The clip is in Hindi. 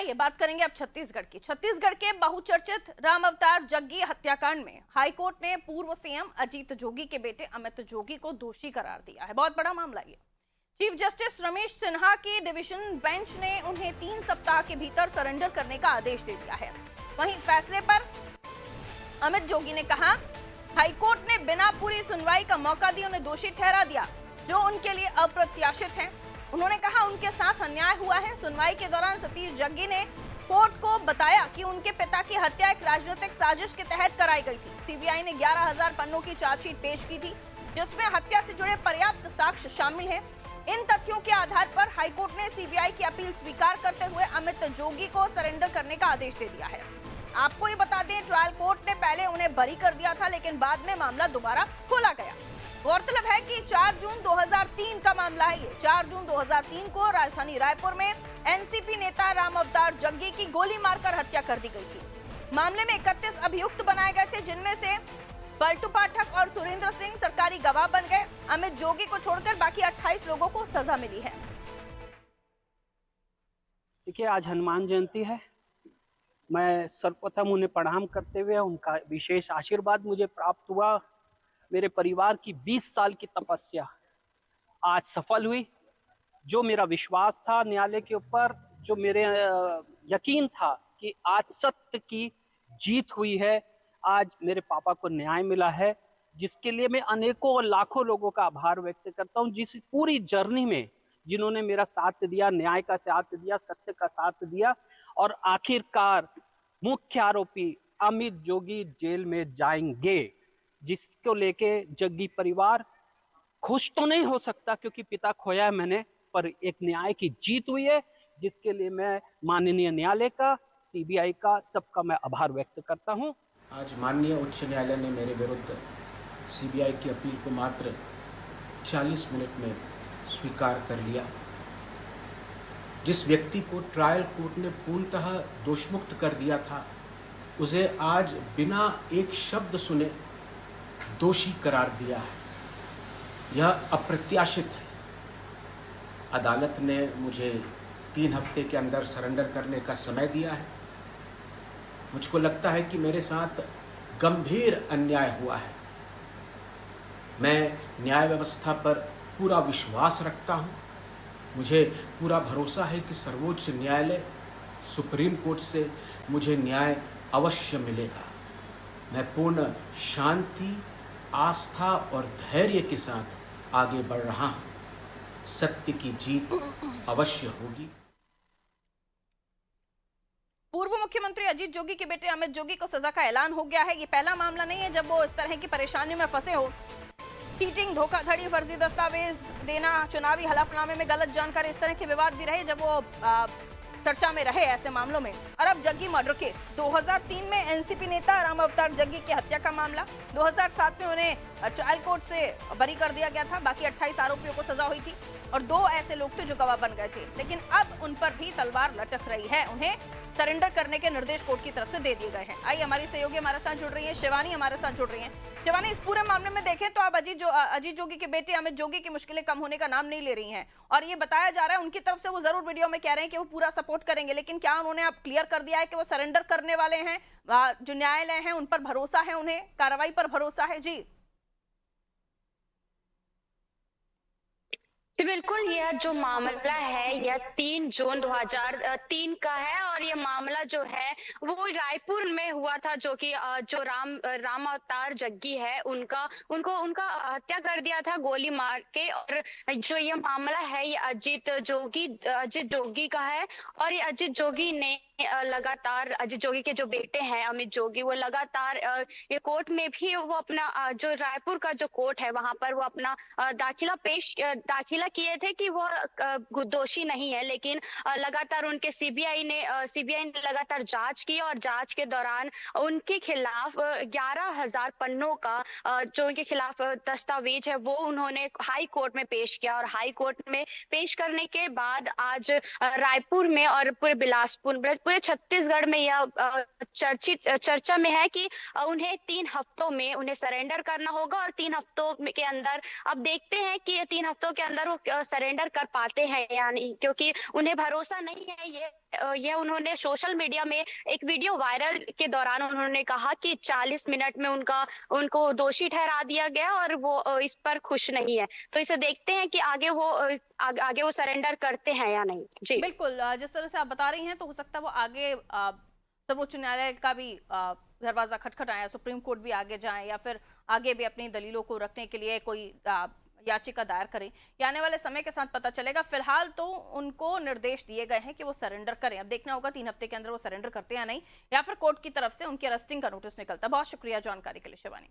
आइए बात करेंगे अब छत्तीसगढ़ की। छत्तीसगढ़ के बहुचर्चित राम अवतार जग्गी हत्याकांड में हाईकोर्ट ने पूर्व सीएम अजीत जोगी के बेटे अमित जोगी को दोषी करार दिया है। बहुत बड़ा मामला ये। चीफ जस्टिस रमेश सिन्हा की डिवीजन बेंच ने उन्हें 3 सप्ताह के भीतर सरेंडर करने का आदेश दे दिया है। वहीं फैसले पर अमित जोगी ने कहा, हाईकोर्ट ने बिना पूरी सुनवाई का मौका दिया उन्हें दोषी ठहरा दिया, जो उनके लिए अप्रत्याशित है। उन्होंने कहा उनके साथ अन्याय हुआ है। सुनवाई के दौरान सतीश जग्गी ने कोर्ट को बताया कि उनके पिता की हत्या एक राजनीतिक साजिश के तहत कराई गई थी। सीबीआई ने 11,000 पन्नों की चार्जशीट पेश की थी, जिसमें हत्या से जुड़े पर्याप्त साक्ष्य शामिल हैं। इन तथ्यों के आधार पर हाईकोर्ट ने सीबीआई की अपील स्वीकार करते हुए अमित जोगी को सरेंडर करने का आदेश दे दिया है। आपको ये बता दें, ट्रायल कोर्ट ने पहले उन्हें बरी कर दिया था, लेकिन बाद में मामला दोबारा खोला गया। गौरतलब है कि 4 जून 2003 का मामला है ये। 4 जून 2003 को राजधानी रायपुर में एनसीपी नेता राम अवतार जग्गी की गोली मारकर हत्या कर दी गई थी। मामले में 31 अभियुक्त बनाए गए थे, जिनमें से पलटू पाठक और सुरेंद्र सिंह सरकारी गवाह बन गए। अमित जोगी को छोड़कर बाकी 28 लोगों को सजा मिली है। देखिए, आज हनुमान जयंती है। मैं सर्वप्रथम उन्हें प्रणाम करते हुए उनका विशेष आशीर्वाद मुझे प्राप्त हुआ। मेरे परिवार की 20 साल की तपस्या आज सफल हुई। जो मेरा विश्वास था न्यायालय के ऊपर, जो मेरे यकीन था कि आज सत्य की जीत हुई है, आज मेरे पापा को न्याय मिला है, जिसके लिए मैं अनेकों और लाखों लोगों का आभार व्यक्त करता हूं। जिस पूरी जर्नी में जिन्होंने मेरा साथ दिया, न्याय का साथ दिया, सत्य का साथ दिया, और आखिरकार मुख्य आरोपी अमित जोगी जेल में जाएंगे, जिसको लेके जग्गी परिवार खुश तो नहीं हो सकता, क्योंकि पिता खोया है मैंने, पर एक न्याय की जीत हुई है, जिसके लिए मैं माननीय न्यायालय का, सीबीआई का, सबका मैं आभार व्यक्त करता हूं। आज माननीय उच्च न्यायालय ने मेरे विरुद्ध सीबीआई की अपील को मात्र 40 मिनट में स्वीकार कर लिया। जिस व्यक्ति को ट्रायल कोर्ट ने पूर्णतः दोषमुक्त कर दिया था, उसे आज बिना एक शब्द सुने दोषी करार दिया है। यह अप्रत्याशित है। अदालत ने मुझे 3 हफ्ते के अंदर सरेंडर करने का समय दिया है। मुझको लगता है कि मेरे साथ गंभीर अन्याय हुआ है। मैं न्याय व्यवस्था पर पूरा विश्वास रखता हूं। मुझे पूरा भरोसा है कि सर्वोच्च न्यायालय, सुप्रीम कोर्ट से मुझे न्याय अवश्य मिलेगा। मैं पूर्ण शांति, आस्था और धैर्य के साथ आगे बढ़ रहा हूं। सत्य की जीत अवश्य होगी। पूर्व मुख्यमंत्री अजीत जोगी के बेटे अमित जोगी को सजा का ऐलान हो गया है। ये पहला मामला नहीं है जब वो इस तरह की परेशानियों में फंसे हो। चीटिंग, धोखाधड़ी, फर्जी दस्तावेज देना, चुनावी हलफनामे में गलत जानकारी, इस तरह के विवाद भी रहे जब वो चर्चा में रहे ऐसे मामलों में। और अब जग्गी मर्डर केस। 2003 में एनसीपी नेता राम अवतार जग्गी की हत्या का मामला। 2007 में उन्हें ट्रायल कोर्ट से बरी कर दिया गया था। बाकी 28 आरोपियों को सजा हुई थी और 2 ऐसे लोग थे जो गवाह बन गए थे। लेकिन अब उन पर भी तलवार लटक रही है। उन्हें सरेंडर करने के निर्देश कोर्ट की तरफ से दे दिए गए हैं। आइए, हमारी सहयोगी हमारे साथ जुड़ रही है, शिवानी हमारे साथ जुड़ रही हैं। शिवानी, इस पूरे मामले में देखें तो अब अजीत जोगी के बेटे अमित जोगी की मुश्किलें कम होने का नाम नहीं ले रही हैं, और ये बताया जा रहा है उनकी तरफ से वो जरूर वीडियो में कह रहे हैं कि वो पूरा सपोर्ट करेंगे, लेकिन क्या उन्होंने अब क्लियर कर दिया है कि वो सरेंडर करने वाले हैं? जो न्यायालय है उन पर भरोसा है, उन्हें कार्रवाई पर भरोसा है? जी बिल्कुल, यह जो मामला है यह 3 जून 2003 का है, और यह मामला जो है वो रायपुर में हुआ था, जो कि जो राम अवतार जग्गी है उनका हत्या कर दिया था गोली मार के। और जो ये मामला है ये अजीत जोगी का है, और ये अजीत जोगी ने लगातार, अजीत जोगी के जो बेटे हैं अमित जोगी, वो लगातार ये कोर्ट में भी वो अपना जो रायपुर का जो कोर्ट है वहां पर वो अपना दाखिला किए थे कि वो दोषी नहीं है। लेकिन लगातार उनके सीबीआई ने लगातार जांच की, और जांच के दौरान उनके खिलाफ 11,000 पन्नों का जो उनके खिलाफ दस्तावेज है वो उन्होंने हाई कोर्ट में पेश किया। और हाई कोर्ट में पेश करने के बाद आज रायपुर में और पूरे बिलासपुर, पूरे छत्तीसगढ़ में यह चर्चा में है कि उन्हें 3 हफ्तों में उन्हें सरेंडर करना होगा। और 3 हफ्तों के अंदर अब देखते हैं कि ये 3 हफ्तों के अंदर वो सरेंडर कर पाते हैं या नहीं, क्योंकि उन्हें भरोसा नहीं है। ये उन्होंने सोशल मीडिया में एक वीडियो वायरल के दौरान उन्होंने कहा कि 40 मिनट में उनको दोषी ठहरा दिया गया और वो इस पर खुश नहीं है। तो इसे देखते हैं कि आगे वो सरेंडर करते हैं या नहीं। जी बिल्कुल, जिस तरह से आप बता रही हैं तो हो सकता है वो आगे सर्वोच्च न्यायालय का भी दरवाजा खटखटाएं, सुप्रीम कोर्ट भी आगे जाएं, या फिर आगे भी अपनी दलीलों को रखने के लिए कोई याचिका दायर करें। ये आने वाले समय के साथ पता चलेगा। फिलहाल तो उनको निर्देश दिए गए हैं कि वो सरेंडर करें। अब देखना होगा 3 हफ्ते के अंदर वो सरेंडर करते हैं या नहीं, या फिर कोर्ट की तरफ से उनकी अरेस्टिंग का नोटिस निकलता है। बहुत शुक्रिया जानकारी के लिए शिवानी।